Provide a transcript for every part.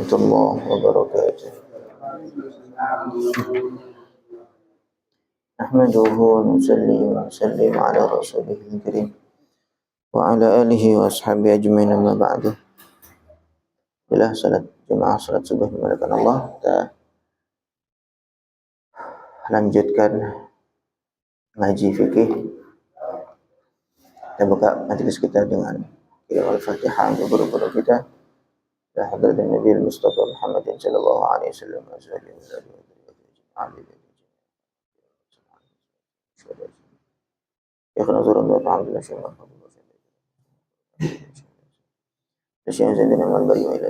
warahmatullahi wabarakatuh. Nahmaduhu wa nusalli wa nusallim ala rasulihil karim wa ala alihi wa ashabihi ajmain, amma ba'du. Bila salat jemaah salat subuh dimulakan Allah, kita lanjutkan ngaji fikih. Kita buka majelis kita dengan kiram al-Fatihah untuk guru-guru kita. Ya hadratin Nabi Mustafa Muhammadin sallallahu alaihi wasallam wa sallam. Ya khana zurun wa ta'ala syai'an. Syai'an zaidina man bari wa ila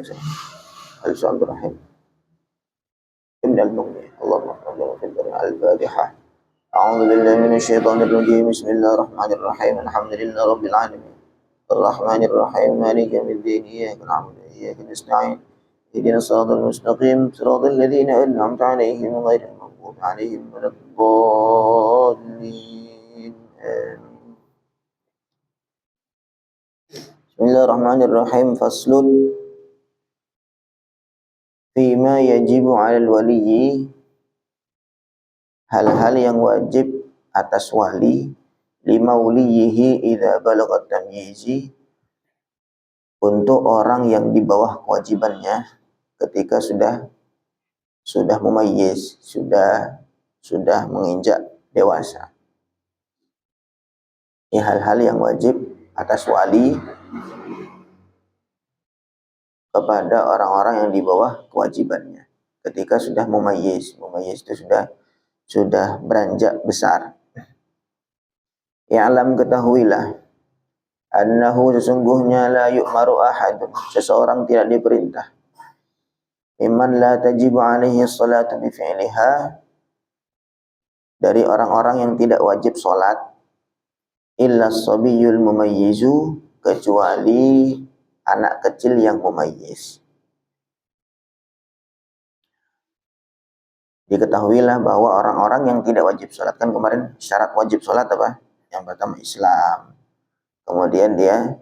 al-Subhanir Rahim. Ibn al-Mughni. Allahumma salli fil bari al-Fatihah. A'udzu billahi minasy syaithanir rajim. Bismillahirrahmanirrahim. Alhamdulillahi rabbil alamin. Arrahmanir Rahim. Maliki yaumiddin. Iyyaka na'budu wa iyyaka nasta'in. Ihdinas siratal mustaqim. Siratal ladzina an'amta 'alaihim ghairil maghdubi 'alaihim waladdallin. Amin. Bismillahirrahmanirrahim. Faslun fima yajibu 'alal waliyyi, hal-hal yang wajib atas wali, lima waliyihi idza balaghat tamyizi, untuk orang yang di bawah kewajibannya ketika sudah mumayyiz, sudah menginjak dewasa. Ini hal-hal yang wajib atas wali kepada orang-orang yang di bawah kewajibannya ketika sudah mumayyiz. Mumayyiz itu sudah beranjak besar. Ya'lam, ketahuilah, annahu, sesungguhnya, la yu'maru ahadun, seseorang tidak diperintah, mimman la tajibu alaihi salatu bifi'liha, dari orang-orang yang tidak wajib sholat, illa as-sabiyyul mumayyizu, kecuali anak kecil yang mumayyiz. Diketahuilah bahwa orang-orang yang tidak wajib sholat, kan kemarin syarat wajib sholat apa? Yang pertama Islam, kemudian dia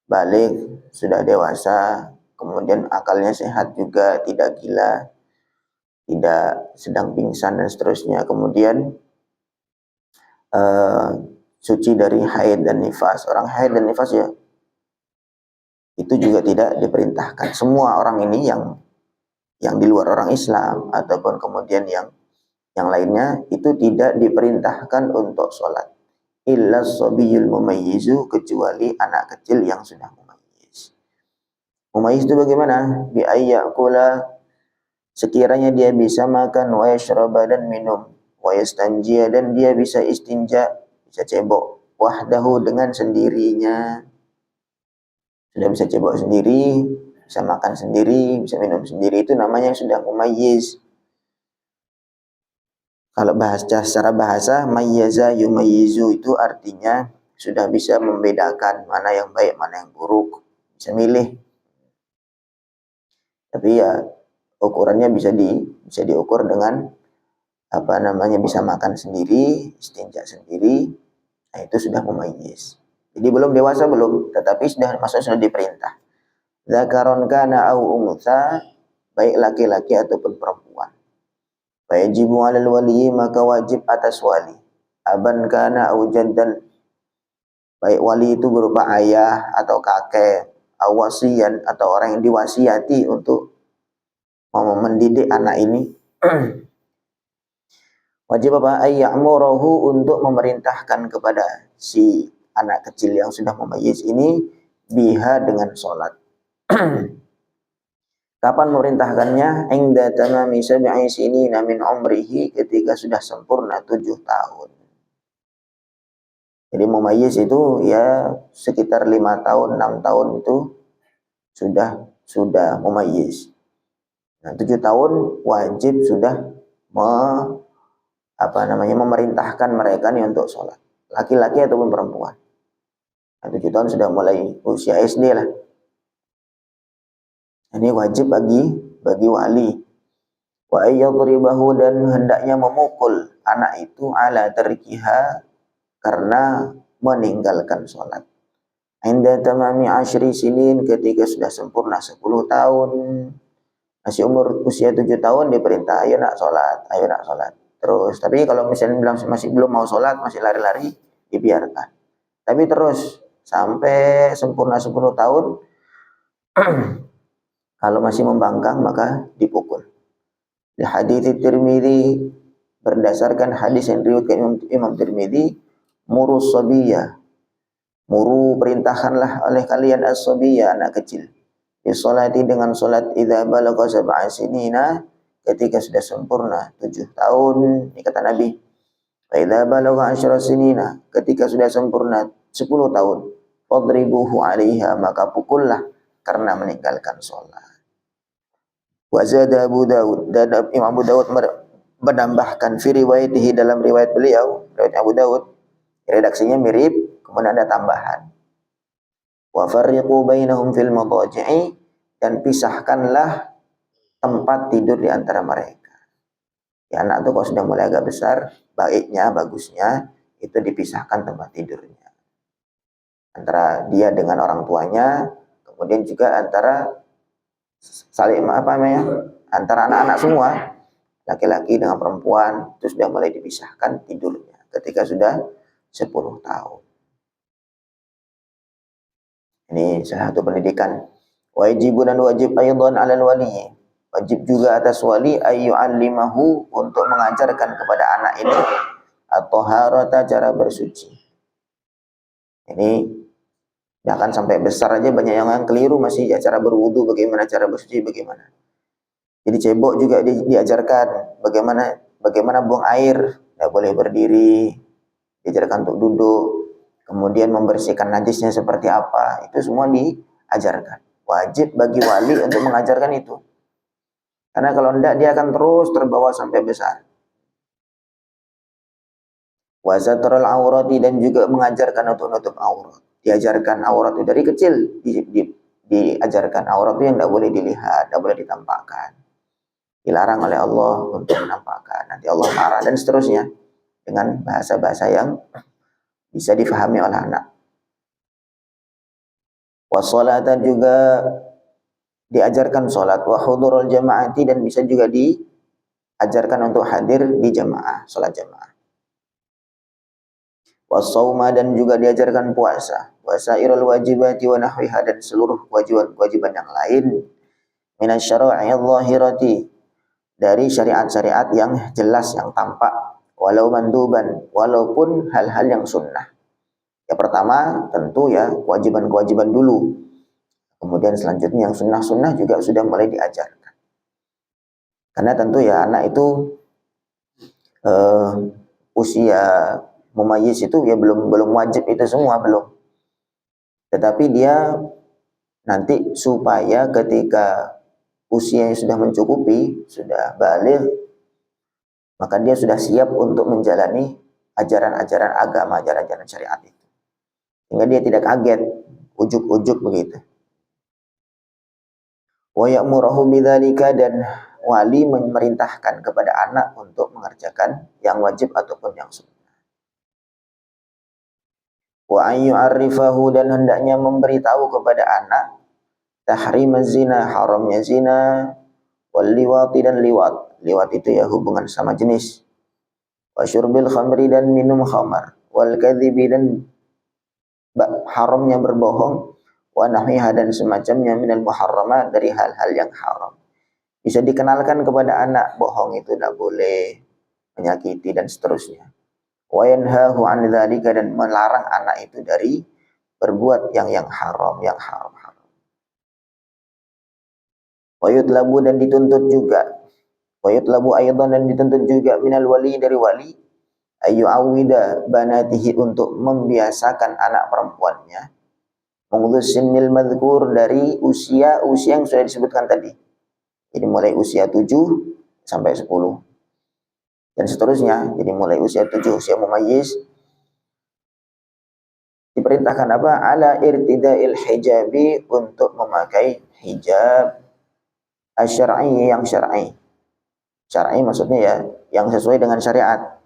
balik, sudah dewasa, kemudian akalnya sehat juga, tidak gila, tidak sedang pingsan dan seterusnya, kemudian suci dari haid dan nifas. Orang haid dan nifas ya itu juga tidak diperintahkan. Semua orang ini yang di luar orang Islam ataupun kemudian yang lainnya itu tidak diperintahkan untuk sholat. Illa as-sabiyyul mumayyizu, kecuali anak kecil yang sudah mumayyiz. Mumayyiz itu bagaimana? Bi ayyakula, sekiranya dia bisa makan, wa yashraba, dan minum, wa yastanjiya, dan dia bisa istinja, bisa cebok, wahdahu, dengan sendirinya. Sudah bisa cebok sendiri, bisa makan sendiri, bisa minum sendiri, itu namanya sudah mumayyiz. Kalau secara bahasa, mayyaza yumayyizu, itu artinya sudah bisa membedakan mana yang baik, mana yang buruk, bisa milih. Tapi ya ukurannya bisa diukur dengan bisa makan sendiri, istinja sendiri. Nah, itu sudah mumayyiz. Jadi belum dewasa belum, tetapi sudah diperintah. Zakaron kana au untha, baik laki-laki ataupun perempuan. Wajibu 'alal wali, maka wajib atas wali, aban kana au jaddan, baik wali itu berupa ayah atau kakek, awasiyan, atau orang yang diwasiati untuk mendidik anak ini. Wajib apa? Ayya'murahu, untuk memerintahkan kepada si anak kecil yang sudah mumayyiz ini, biha, dengan sholat. Kapan memerintahkannya? Inda tamami sab'i sinina min umrihi, ketika sudah sempurna 7 tahun. Jadi mumayyiz itu ya sekitar 5 tahun, 6 tahun itu sudah mumayyiz. Nah, 7 tahun wajib sudah memerintahkan mereka nih untuk sholat, laki-laki ataupun perempuan. Nah, 7 tahun sudah mulai usia SD lah. Ini wajib bagi wali. Wa ayyadribahu, dan hendaknya memukul anak itu, ala tarkiha, karena meninggalkan sholat. Inda tamami 10 sinin, ketika sudah sempurna 10 tahun. Masih umur usia 7 tahun diperintah, ayo nak sholat, ayo nak sholat. Terus, tapi kalau misalnya bilang masih belum mau sholat, masih lari-lari, dibiarkan. Tapi terus, sampai sempurna 10 tahun, kalau masih membangkang maka dipukul. Di hadits Tirmidzi, berdasarkan hadis yang diriwayatkan Imam Tirmidzi, murus sabiyah, muru perintahkanlah oleh kalian as-sabiyah, anak kecil, bisolati dengan solat idza balagha sab'a sinina, ketika sudah sempurna 7 tahun. Ini kata Nabi. Wa idza balagha 10 sinina, ketika sudah sempurna 10 tahun, fadribuhu 'alaiha, maka pukullah karena meninggalkan salat. Wa zada Abu Dawud, dan Imam Abu Dawud menambahkan fi riwayatihi, dalam riwayat beliau, riwayat Abu Dawud, redaksinya mirip, kemudian ada tambahan. Wa farriqu bainahum fil madaji'i, dan pisahkanlah tempat tidur di antara mereka. Ya, anak itu kalau sudah mulai agak besar, baiknya, bagusnya itu dipisahkan tempat tidurnya antara dia dengan orang tuanya, kemudian juga antara saling antara anak-anak semua, laki-laki dengan perempuan, itu sudah mulai dipisahkan tidurnya ketika sudah 10 tahun. Ini salah satu pendidikan. Wajibun, dan wajib aydan 'alal wali, wajib juga atas wali ayyu'allimahu, untuk mengajarkan kepada anak ini at-taharata, cara bersuci. Ini bahkan sampai besar aja banyak yang keliru masih ya, cara berwudu bagaimana, cara bersuci bagaimana. Jadi cebok juga diajarkan bagaimana buang air, tidak boleh berdiri, diajarkan untuk duduk, kemudian membersihkan najisnya seperti apa, itu semua diajarkan. Wajib bagi wali untuk mengajarkan itu, karena kalau tidak dia akan terus terbawa sampai besar. Wa satrul aurati, dan juga mengajarkan untuk nutup aurat. Diajarkan aurat itu dari kecil, diajarkan aurat itu yang tidak boleh dilihat, tidak boleh ditampakkan, dilarang oleh Allah untuk menampakkan, nanti Allah marah, dan seterusnya, dengan bahasa-bahasa yang bisa difahami oleh anak. Wassalatan, juga diajarkan salat, wa hudurul jamaati, dan bisa juga diajarkan untuk hadir di jamaah, salat jamaah. Wasauma, dan juga diajarkan puasa, wasairul wajibati wa nahwiha, dan seluruh kewajiban yang lain, minasyara'i adh-dhahirati, dari syariat-syariat yang jelas, yang tampak, walau manduban, walaupun hal-hal yang sunnah. Yang pertama tentu ya kewajiban-kewajiban dulu, kemudian selanjutnya yang sunnah-sunnah juga sudah mulai diajarkan. Karena tentu ya anak itu usia mumayyiz itu ya belum wajib itu semua, belum. Tetapi dia nanti supaya ketika usianya sudah mencukupi, sudah baligh, maka dia sudah siap untuk menjalani ajaran-ajaran agama, ajaran-ajaran syariat itu, sehingga dia tidak kaget ujuk-ujuk begitu. Wa ya'muruhu bidzalika, dan wali memerintahkan kepada anak untuk mengerjakan yang wajib ataupun yang sunnah. Wa an yu'arrifahu, dan hendaknya memberitahu kepada anak tahrim zina, haramnya zina, wal liwati, dan liwat. Liwat itu ya hubungan sama jenis. Wa syurbil khamri, dan minum khamar, wal kadhibi, dan haramnya berbohong, wa nahwiha, dan semacamnya minal muharramat, dari hal-hal yang haram. Bisa dikenalkan kepada anak bohong itu tidak boleh, menyakiti dan seterusnya. Wa yanhahu 'an dzalika, dan melarang anak itu dari berbuat yang haram, yang haram-haram. Wa yutlabu, dan dituntut juga, wa yutlabu aydan, dan dituntut juga minal wali, dari wali, ayu awida banatihi, untuk membiasakan anak perempuannya, mengudus sinil madhkur, dari usia yang sudah disebutkan tadi. Jadi mulai usia 7 sampai 10 dan seterusnya. Jadi mulai usia 7 usia mumayyiz, diperintahkan apa? Ala irtida'il hijabi, untuk memakai hijab asy-syar'i, yang syar'i. Syar'i maksudnya ya yang sesuai dengan syariat.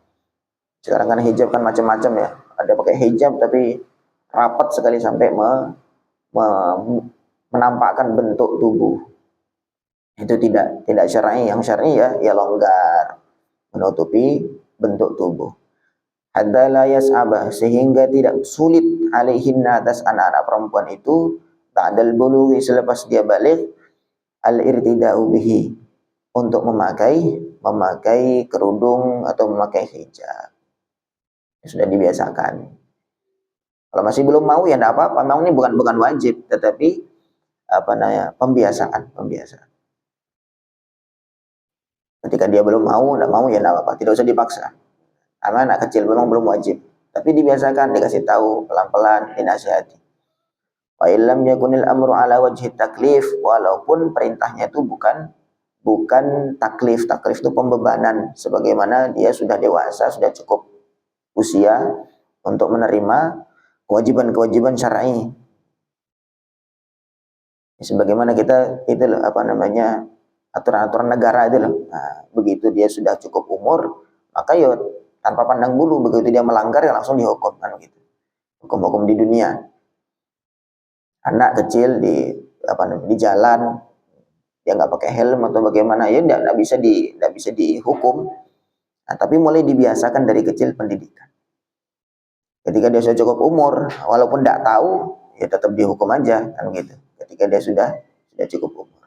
Sekarang kan hijab kan macam-macam ya. Ada pakai hijab tapi rapat sekali sampai menampakkan bentuk tubuh. Itu tidak syar'i. Yang syar'i ya longgar, menutupi bentuk tubuh. Hatta la yas'aba, sehingga tidak sulit alaihinna, atas anak-anak perempuan itu, ba'dal bulughi, selepas dia balik, al-irtida'u bihi, untuk memakai kerudung atau memakai hijab. Sudah dibiasakan. Kalau masih belum mau ya enggak apa-apa. Memang ini bukan wajib, tetapi pembiasaan. Ketika dia belum mau, enggak mau ya enggak apa-apa, tidak usah dipaksa. Karena anak kecil memang belum wajib, tapi dibiasakan, dikasih tahu pelan-pelan, dinasihati. Wa illam yakunil amru ala wajhi taklif, walaupun perintahnya itu bukan taklif. Taklif itu pembebanan, sebagaimana dia sudah dewasa, sudah cukup usia untuk menerima kewajiban-kewajiban syar'i. Sebagaimana kita itu loh, aturan-aturan negara itu loh. Nah, begitu dia sudah cukup umur, maka ya tanpa pandang bulu, begitu dia melanggar ya langsung dihukum, kan gitu. Hukum-hukum di dunia. Anak kecil di jalan, dia nggak pakai helm atau bagaimana, ya nggak bisa dihukum. Nah, tapi mulai dibiasakan dari kecil pendidikan. Ketika dia sudah cukup umur, walaupun nggak tahu, ya tetap dihukum aja, kan gitu. Ketika dia sudah cukup umur,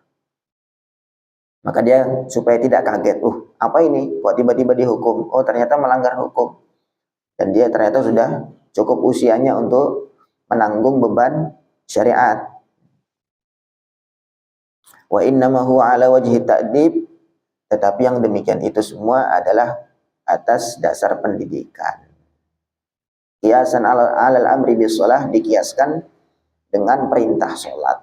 maka dia supaya tidak kaget, apa ini? Kok tiba-tiba dihukum? Oh, ternyata melanggar hukum. Dan dia ternyata sudah cukup usianya untuk menanggung beban syariat. Wa innama huwa ala wajhi ta'dib, tetapi yang demikian itu semua adalah atas dasar pendidikan. Qiyasan alal amri bis shalah, dikiaskan dengan perintah salat.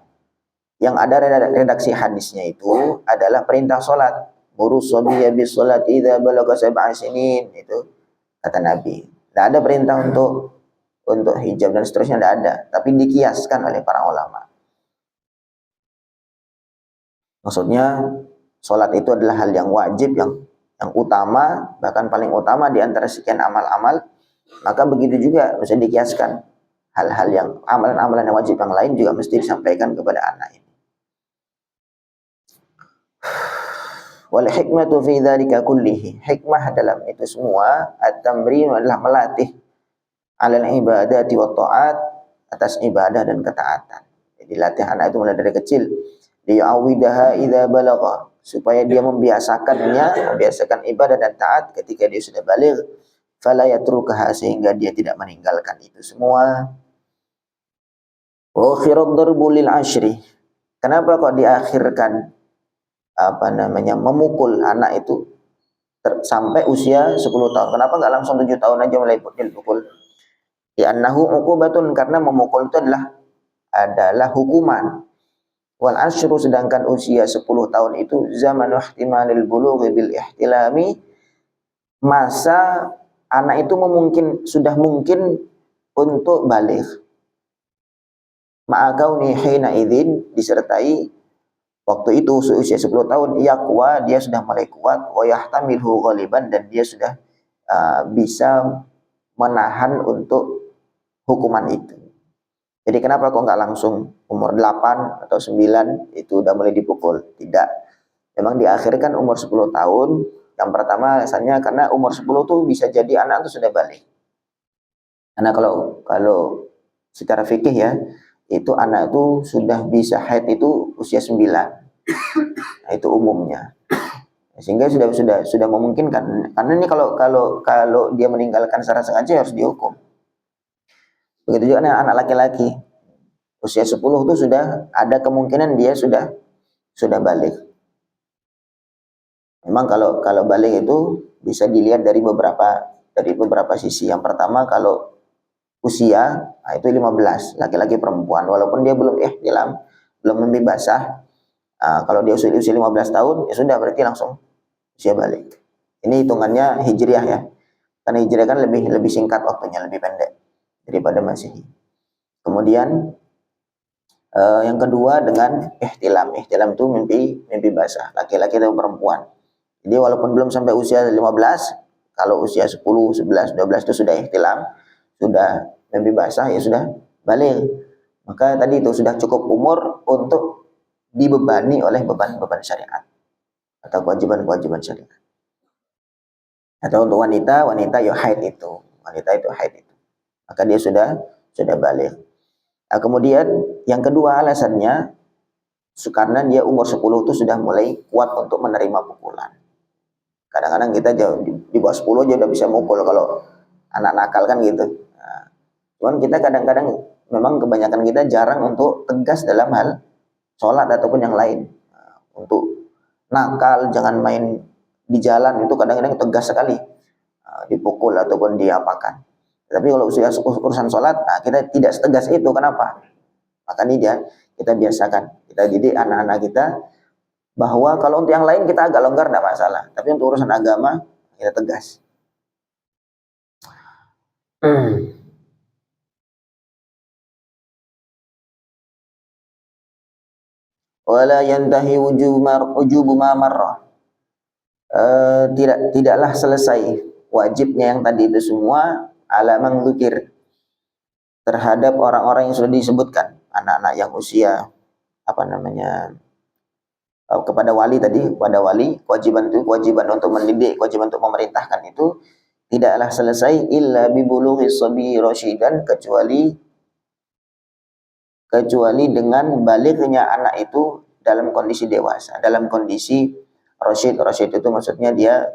Yang ada redaksi hadisnya itu adalah perintah salat. Murus sabiyya bis salati idza balagha sab'a sinin, itu kata Nabi. Tidak ada perintah untuk hijab dan seterusnya, tidak ada, tapi dikiaskan oleh para ulama. Maksudnya salat itu adalah hal yang wajib, yang utama, bahkan paling utama di antara sekian amal-amal. Maka begitu juga bisa dikiaskan hal-hal yang amalan-amalan yang wajib yang lain juga mesti disampaikan kepada anak ini. Wal hikmatu fi dzalika kullihi, hikmah dalam itu semua, at-tamrin adalah melatih alal ibadati wa ta'at, atas ibadah dan ketaatan. Jadi latih anak itu mulai dari kecil, liya'awidaha idza balagha, supaya dia membiasakan ibadah dan taat ketika dia sudah baligh, fala yatrukaha, sehingga dia tidak meninggalkan itu semua. Wa akhirat darbu lil ashri, kenapa kok diakhirkan memukul anak itu sampai usia 10 tahun? Kenapa enggak langsung 7 tahun aja mulai dipukul? Ya annahu uqubatun, karena memukul itu adalah hukuman. Wal ashru, sedangkan usia 10 tahun itu zamanu ihtimalil bulughi bil ihtilami, masa anak itu sudah mungkin untuk baligh. Ma'akauni hina idzin, disertai waktu itu usia 10 tahun, yaqwa, dia sudah mulai kuat, wa yahtamilhu ghaliban, dan dia sudah bisa menahan untuk hukuman itu. Jadi kenapa kok nggak langsung umur 8 atau 9 itu udah mulai dipukul? Tidak. Memang diakhirkan umur 10 tahun. Yang pertama alasannya karena umur 10 tuh bisa jadi anak itu sudah balik. Karena kalau secara fikih ya, itu anak itu sudah bisa haid itu usia 9. Nah, itu umumnya. Sehingga sudah memungkinkan. Karena ini kalau dia meninggalkan secara sengaja harus dihukum. Begitu juga dengan anak laki-laki. Usia 10 itu sudah ada kemungkinan dia sudah balik. Memang kalau balik itu bisa dilihat dari beberapa sisi. Yang pertama, kalau usia, nah itu 15, laki-laki perempuan, walaupun dia belum ihtilam, belum mimpi basah. Kalau dia usia 15 tahun, ya sudah, berarti langsung usia balik. Ini hitungannya hijriah ya. Karena hijriah kan lebih singkat waktunya, lebih pendek daripada Masehi. Kemudian yang kedua dengan ihtilam. Ihtilam itu mimpi basah, laki-laki atau perempuan. Jadi walaupun belum sampai usia 15, kalau usia 10, 11, 12 itu sudah ihtilam, sudah mimpi basah, ya sudah balik. Maka tadi itu sudah cukup umur untuk dibebani oleh beban-beban syariat atau kewajiban-kewajiban syariat. Atau untuk wanita ya haid itu. Wanita itu haid itu. Maka dia sudah balik. Nah, kemudian yang kedua alasannya karena dia umur 10 itu sudah mulai kuat untuk menerima pukulan. Kadang-kadang kita jauh di bawah 10 aja udah bisa mukul kalau anak nakal kan gitu. Nah, cuman kita kadang-kadang memang kebanyakan kita jarang untuk tegas dalam hal sholat ataupun yang lain. Nah, untuk nakal jangan main di jalan itu kadang-kadang tegas sekali, dipukul ataupun diapakan. Tapi kalau sudah urusan sholat, nah kita tidak setegas itu. Kenapa? Makanya kita biasakan, kita didik anak-anak kita bahwa kalau untuk yang lain kita agak longgar tidak masalah, tapi untuk urusan agama kita tegas. Wala yantahi wujubu ma marrah. Tidaklah selesai wajibnya yang tadi itu semua ala man dzukir, terhadap orang-orang yang sudah disebutkan, anak-anak yang usia kepada wali tadi, kepada wali kewajiban untuk mendidik, kewajiban untuk memerintahkan itu tidaklah selesai illa bi bulughi sabi rasyidan, kecuali dengan baliknya anak itu dalam kondisi dewasa, dalam kondisi rasyid. Rasyid itu maksudnya dia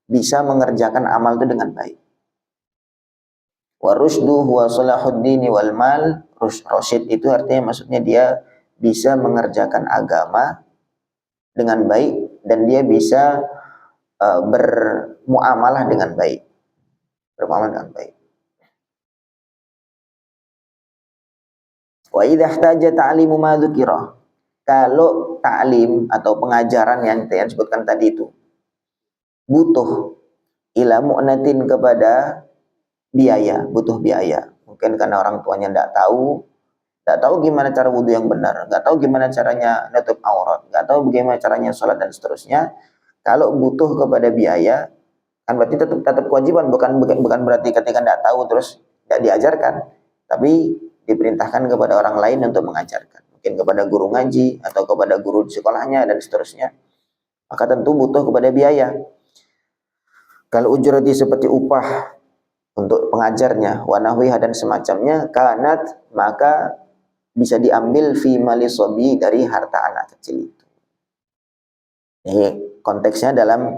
bisa mengerjakan amal itu dengan baik. Wa rusydu huwa salahuddin wal mal. Rasyid itu artinya maksudnya dia bisa mengerjakan agama dengan baik dan dia bisa bermuamalah dengan baik. Bermuamalah dengan baik. Wa idza ihtaja ta'limu ma dzukira. Kalau ta'lim atau pengajaran yang saya sebutkan tadi itu butuh ila mu'natin, kepada biaya, butuh biaya. Mungkin karena orang tuanya tidak tahu gimana cara wudhu yang benar, nggak tahu gimana caranya nutup aurat, nggak tahu bagaimana caranya sholat dan seterusnya. Kalau butuh kepada biaya, kan berarti tetap kewajiban, bukan berarti ketika tidak tahu terus tidak diajarkan, tapi diperintahkan kepada orang lain untuk mengajarkan, mungkin kepada guru ngaji atau kepada guru di sekolahnya dan seterusnya. Maka tentu butuh kepada biaya. Kalau ujrati seperti upah untuk pengajarnya, wanahwiha dan semacamnya, kanat maka bisa diambil fi mali sobi, dari harta anak kecil itu. Ini konteksnya dalam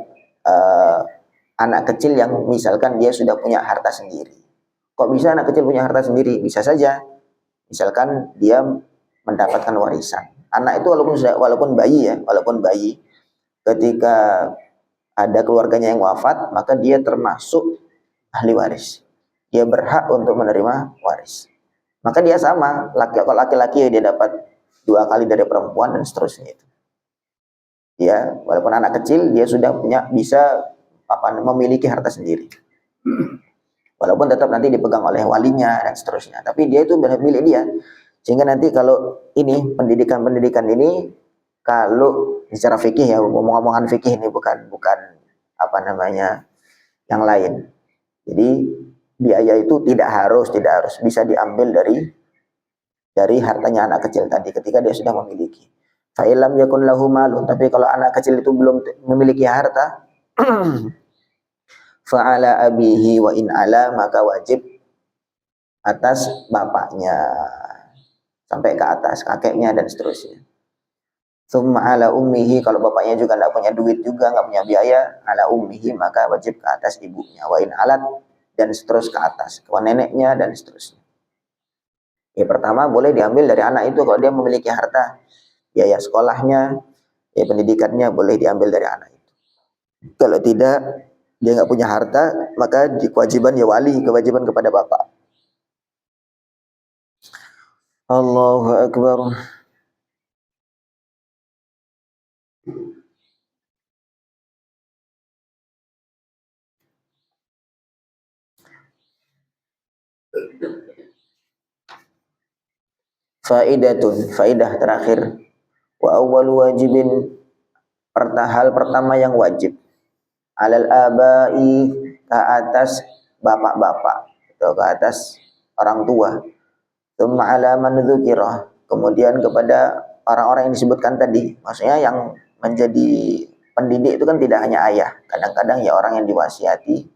anak kecil yang misalkan dia sudah punya harta sendiri. Kok bisa anak kecil punya harta sendiri? Bisa saja. Misalkan dia mendapatkan warisan. Anak itu walaupun bayi, ketika ada keluarganya yang wafat, maka dia termasuk ahli waris. Dia berhak untuk menerima waris. Maka dia sama, kalau laki-laki dia dapat 2 kali dari perempuan dan seterusnya itu. Ya, walaupun anak kecil dia sudah bisa memiliki harta sendiri. Walaupun tetap nanti dipegang oleh walinya dan seterusnya, tapi dia itu milik dia. Sehingga nanti kalau ini pendidikan ini, kalau secara fikih ya, ngomong-ngomongan fikih ini bukan yang lain. Jadi biaya itu tidak harus bisa diambil dari hartanya anak kecil tadi ketika dia sudah memiliki. Fa illam yakun lahu malun, tapi kalau anak kecil itu belum memiliki harta, fa ala abihi wa in ala, maka wajib atas bapaknya sampai ke atas kakeknya dan seterusnya. Tsumma ala ummihi, kalau bapaknya juga tidak punya duit juga, nggak punya biaya, ala ummihi maka wajib ke atas ibunya, wa in alat, dan seterus ke atas, ke neneknya dan seterusnya. Ya, pertama boleh diambil dari anak itu kalau dia memiliki harta, biaya sekolahnya, ya pendidikannya boleh diambil dari anak itu. Kalau tidak, dia nggak punya harta, maka kewajiban ya wali, kewajiban kepada bapak. Allahu Akbar. Faidah terakhir. Wa awwal wajibin, hal pertama yang wajib, alal abai, ke atas bapak-bapak atau ke atas orang tua. Tsumma ala man dzukira, kemudian kepada orang-orang yang disebutkan tadi, maksudnya yang menjadi pendidik itu kan tidak hanya ayah, kadang-kadang ya orang yang diwasiati.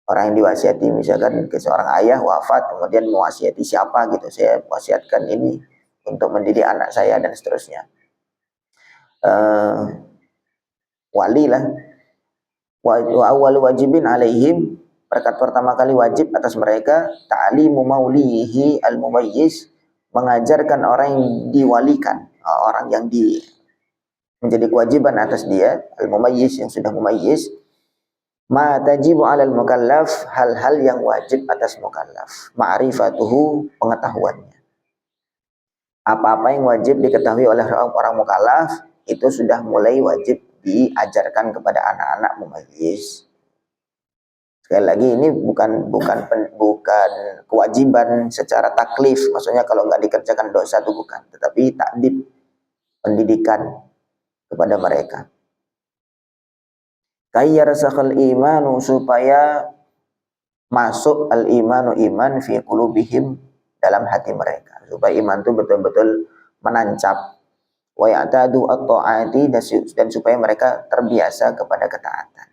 Orang yang diwasiati misalkan ke seorang ayah wafat, kemudian mewasiati siapa gitu, saya wasiatkan ini untuk mendidik anak saya dan seterusnya. Wali lah. Wa awwal wajibin alaihim, perkara pertama kali wajib atas mereka ta'limu maulihi al-mumayyiz, mengajarkan orang yang diwalikan, orang yang menjadi kewajiban atas dia, al-mumayyiz yang sudah mumayyiz, ma tajibu 'alal mukallaf, hal-hal yang wajib atas mukallaf, ma'rifatuhu, pengetahuannya. Apa-apa yang wajib diketahui oleh orang mukallaf itu sudah mulai wajib diajarkan kepada anak-anak mumayyiz. Sekali lagi ini bukan kewajiban secara taklif, maksudnya kalau nggak dikerjakan dosa itu bukan, tetapi takdib, pendidikan kepada mereka. Kayyarsakhal imanu, supaya masuk al-imanu, iman, fi qulubihim, dalam hati mereka, supaya iman itu betul-betul menancap, wa ya'tadu at-ta'ati, dan supaya mereka terbiasa kepada ketaatan.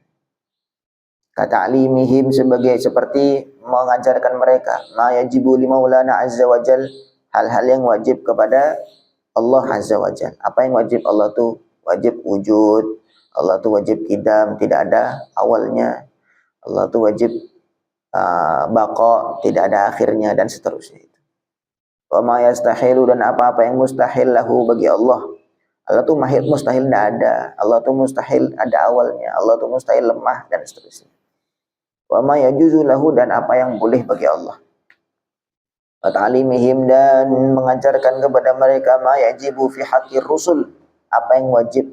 Kata'limihim, seperti mengajarkan mereka ma yajibu li maulana azza wajal, hal-hal yang wajib kepada Allah azza wajal. Apa yang wajib? Allah tuh wajib wujud, Allah tuh wajib qidam, tidak ada awalnya, Allah tuh wajib baqa, tidak ada akhirnya, dan seterusnya. Wa ma yastahilu, dan apa-apa yang mustahil lahu bagi Allah. Allah tuh mustahil tidak ada, Allah tuh mustahil ada awalnya, Allah tuh mustahil lemah, dan seterusnya. Wa ma yajuzu lahu, dan apa yang boleh bagi Allah. Wa ta'limihim, dan mengajarkan kepada mereka ma yajibu fi haqqir rusul, apa yang wajib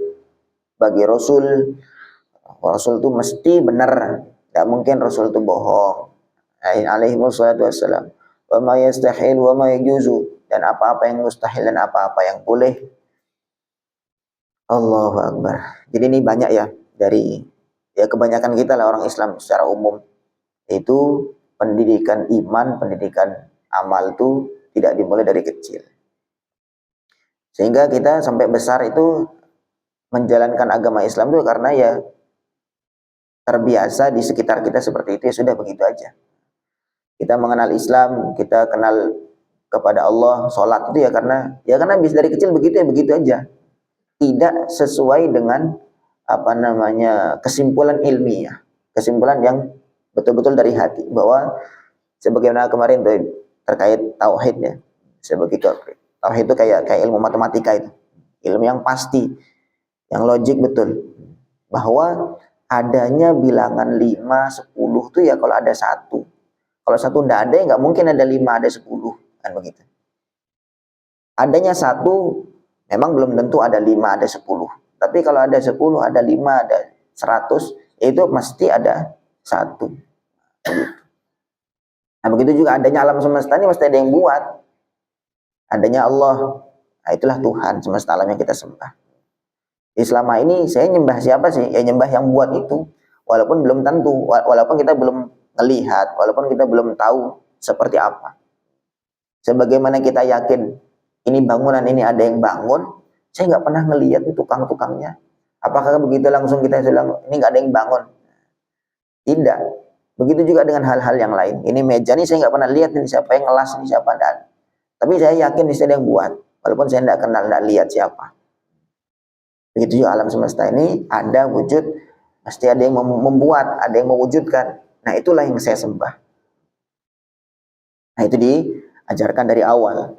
bagi Rasul. Rasul itu mesti benar, tidak mungkin Rasul itu bohong. Alaihi wassalatu wassalam. Wa ma yastahil wa ma yajuzu, dan apa-apa yang mustahil dan apa-apa yang boleh. Allahu Akbar. Jadi ini banyak ya, dari ya kebanyakan kita lah orang Islam secara umum, itu pendidikan iman, pendidikan amal itu tidak dimulai dari kecil. Sehingga kita sampai besar itu menjalankan agama Islam itu karena ya terbiasa di sekitar kita seperti itu, ya sudah begitu aja. Kita mengenal Islam, kita kenal kepada Allah, sholat itu ya karena habis dari kecil begitu ya begitu aja. Tidak sesuai dengan kesimpulan ilmiah, kesimpulan yang betul-betul dari hati, bahwa sebagaimana kemarin tuh terkait tauhid ya. Sebegitu tauhid itu kayak ilmu matematika, itu ilmu yang pasti, yang logik betul, bahwa adanya bilangan 5, 10 tuh ya kalau ada satu. Kalau satu enggak ada, ya nggak mungkin ada 5, ada 10, kan begitu. Adanya satu, memang belum tentu ada 5, ada 10. Tapi kalau ada 10, ada 5, ada 100, itu mesti ada satu. Begitu. Nah begitu juga adanya alam semesta ini mesti ada yang buat. Adanya Allah, nah itulah Tuhan semesta alam yang kita sembah. Selama ini saya nyembah siapa sih? Ya nyembah yang buat itu. Walaupun belum tentu, walaupun kita belum melihat, walaupun kita belum tahu seperti apa. Sebagaimana kita yakin ini bangunan ini ada yang bangun, saya nggak pernah ngelihat itu tukang-tukangnya. Apakah begitu langsung kita bilang ini nggak ada yang bangun? Tidak. Begitu juga dengan hal-hal yang lain. Ini meja ini saya nggak pernah lihat ini siapa yang ngelas, ini siapa, dan tapi saya yakin ini ada yang buat, walaupun saya nggak kenal, nggak lihat siapa. Begitu juga alam semesta ini ada wujud, pasti ada yang membuat, ada yang mewujudkan. Nah itulah yang saya sembah. Nah itu diajarkan dari awal,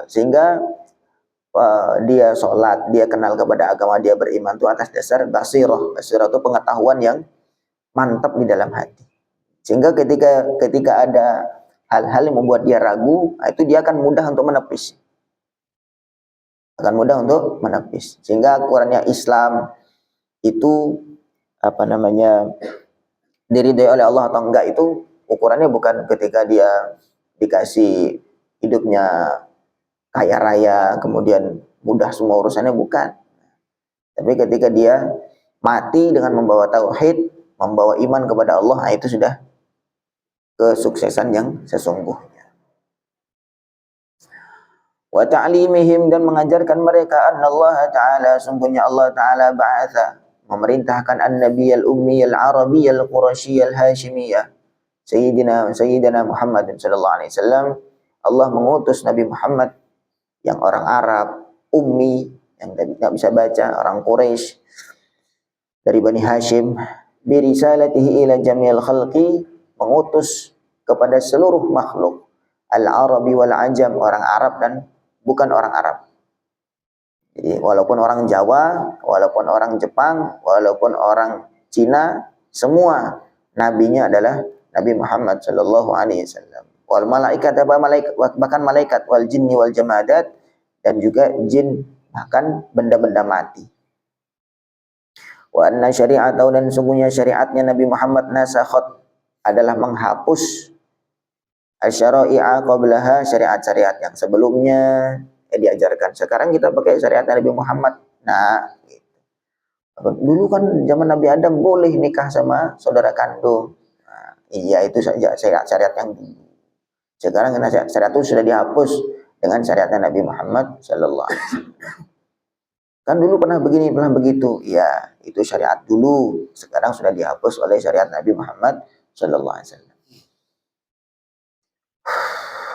sehingga dia sholat, dia kenal kepada agama, dia beriman itu atas dasar basirah. Basirah itu pengetahuan yang mantap di dalam hati. Sehingga ketika ada hal-hal yang membuat dia ragu, itu dia akan mudah untuk menepis. Sehingga ukurannya Islam itu diridai oleh Allah atau enggak, itu ukurannya bukan ketika dia dikasih hidupnya kaya raya, kemudian mudah semua urusannya, bukan. Tapi ketika dia mati dengan membawa tauhid, membawa iman kepada Allah, itu sudah kesuksesan yang sesungguhnya. wa ta'limihim, dan mengajarkan mereka annallaha ta'ala, sungguhnya Allah ta'ala ba'atha, memerintahkan an-nabiyal ummiyal arabiyyal qurasyiyyal hashimiyyah Sayyidina Muhammad sallallahu alaihi wasallam. Allah mengutus Nabi Muhammad yang orang Arab, ummi, yang tidak bisa baca, orang Quraisy dari Bani Hashim, birisalatihi ila jamil khalqi, mengutus kepada seluruh makhluk, al-arabi wal ajam, orang Arab dan bukan orang Arab. Jadi walaupun orang Jawa, walaupun orang Jepang, walaupun orang Cina, semua nabinya adalah Nabi Muhammad sallallahu alaihi wasallam. Wal malaikat, bahkan malaikat, wal jinni wal jamadat, dan juga jin, bahkan benda-benda mati. Wa anna syari'atahu, dan sungguhnya syariatnya Nabi Muhammad nasakhat, adalah menghapus asyara'i'a qablaha, syariat-syariat yang sebelumnya diajarkan. Sekarang kita pakai syariat Nabi Muhammad. Nah, gitu. Dulu kan zaman Nabi Adam boleh nikah sama saudara kandung. Iya, itu saja syariat-syariat yang dulu. Sekarang syariat itu sudah dihapus dengan syariatnya Nabi Muhammad sallallahu alaihi wasallam. Kan dulu pernah begini, pernah begitu. Ya, itu syariat dulu. Sekarang sudah dihapus oleh syariat Nabi Muhammad sallallahu alaihi wasallam.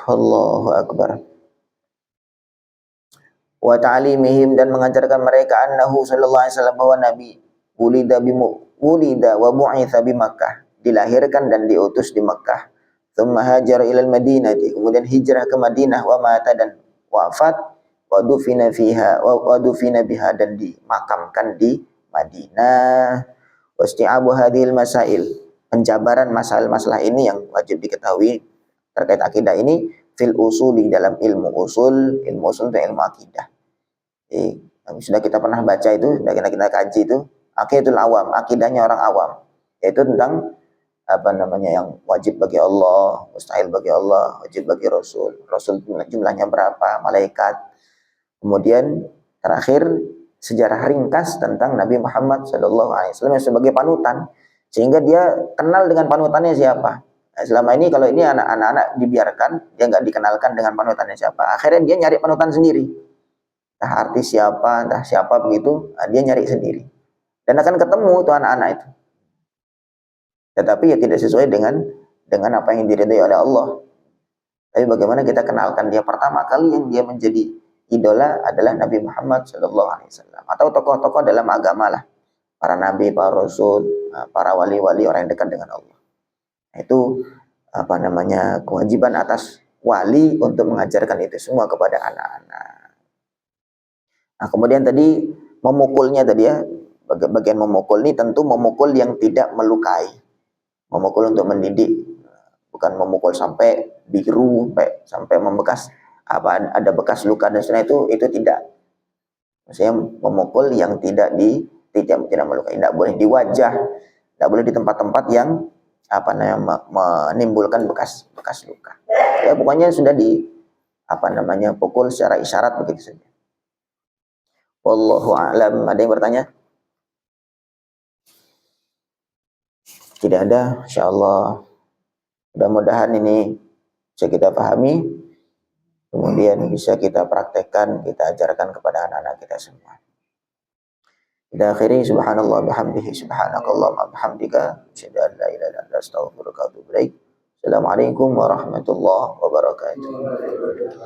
Allahu akbar. Wa ta'limihim, dan mengajarkan mereka annahu sallallahu alaihi wasallam, bahwa Nabi wulida wa bu'itsa bi Makkah, dilahirkan dan diutus di Makkah. Tsumma hajara ilal Madinati, kemudian hijrah ke Madinah, wa mata, dan wafat, wa dufina biha, dan dimakamkan di Madinah. Wasti'abu hadhil masail, penjabaran masalah-masalah ini yang wajib diketahui terkait akidah ini, fil usuli, dalam ilmu usul. Ilmu usul itu ilmu akidah. Sudah kita pernah baca itu, sudah kita kaji itu, akidahul awam, akidahnya orang awam, yaitu tentang yang wajib bagi Allah, mustahil bagi Allah, wajib bagi Rasul jumlahnya berapa, malaikat. Kemudian terakhir sejarah ringkas tentang Nabi Muhammad sallallahu alaihi wasallam sebagai panutan, sehingga dia kenal dengan panutannya siapa. Nah, selama ini kalau ini anak-anak dibiarkan, dia nggak dikenalkan dengan panutannya siapa, akhirnya dia nyari panutan sendiri, entah artis siapa, entah siapa begitu, dia nyari sendiri, dan akan ketemu itu anak-anak itu. Tetapi ya tidak sesuai dengan apa yang diridhai oleh Allah. Tapi bagaimana kita kenalkan dia? Pertama kali yang dia menjadi idola adalah Nabi Muhammad sallallahu alaihi wasallam, atau tokoh-tokoh dalam agama lah, para nabi, para rasul, para wali-wali, orang yang dekat dengan Allah. Itu kewajiban atas wali untuk mengajarkan itu semua kepada anak-anak. Nah, kemudian tadi memukulnya tadi ya, bagian memukul ini tentu memukul yang tidak melukai. Memukul untuk mendidik, bukan memukul sampai biru, sampai membekas, ada bekas luka dan sebagainya, itu tidak. Maksudnya memukul yang tidak melukai, tidak boleh di wajah, tidak boleh di tempat-tempat yang menimbulkan bekas luka. Ya pokoknya sudah pukul secara isyarat begitu saja. Wallahu a'lam. Ada yang bertanya? Tidak ada, insyaallah. Mudah-mudahan ini bisa kita pahami, kemudian bisa kita praktekkan, kita ajarkan kepada anak-anak kita semua. Kita akhiri, subhanallah bihamdihi, subhanakallahumma bihamdika, asyhadu an la ilaha illa anta, astaghfiruka wa atubu ilaik. Assalamualaikum warahmatullahi wabarakatuh.